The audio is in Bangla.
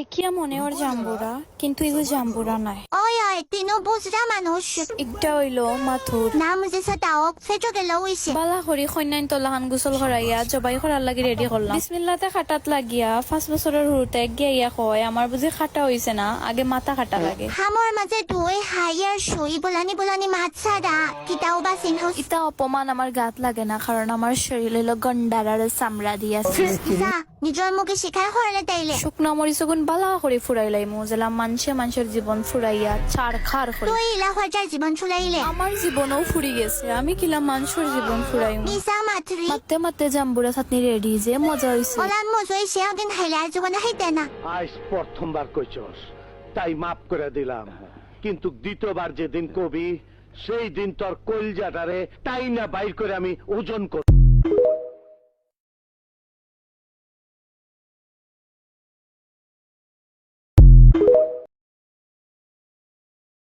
দেখিয়া মনে ওর জাম্বুরা, কিন্তু এগো জাম্বুরা নাই। Oi, oi, tino busra manush. একটা হইলো মাথুর। Na muje sa taok, fecho gelo wise. বালা হরি কন্যাইন তলাহান গোসল করাইয়া জবাই করার লাগি রেডি করলাম। বিসমিল্লাতে খাটাত লাগিয়া 5 বছরের হুরুতে গিয়া কয় আমার বুঝি খাটা হইছে না, আগে মাথা খাটা লাগে। Hamor maje duwe higher shui bulani matsa da. Kitao ba sinhos. ইতা অপমান আমার গাত লাগে না, কারণ আমার শরীর হইলো গন্ডারার চামড়া দিয়াছে। Sa, nijor muke শিকার হরলে তাইলে। শুকনা মরিচগুন বালা করে ফুরাইলাই মুজেলা মানুষের জীবন ফুরাইয়া চার খার করে। তুই ইলা হজার জীবন চুলাইলে। আমার জীবনও ফুরি গেছে, আমি কিলা মানুষের জীবন ফুরাইম। Nisa matri. মাতে মাতে জাম্বুরা চাটনি রেডি, যে মজা হইছে। Olan mozoi se agin হাইলা জীবন হাইতে না। আজ প্রথমবার কইছস, তাই মাফ করে দিলাম। কিন্তু দ্বিতীয়বার যেদিন কবি, সেই দিন তোর কলজাটারে তাই না বাইর করে আমি ওজন কর।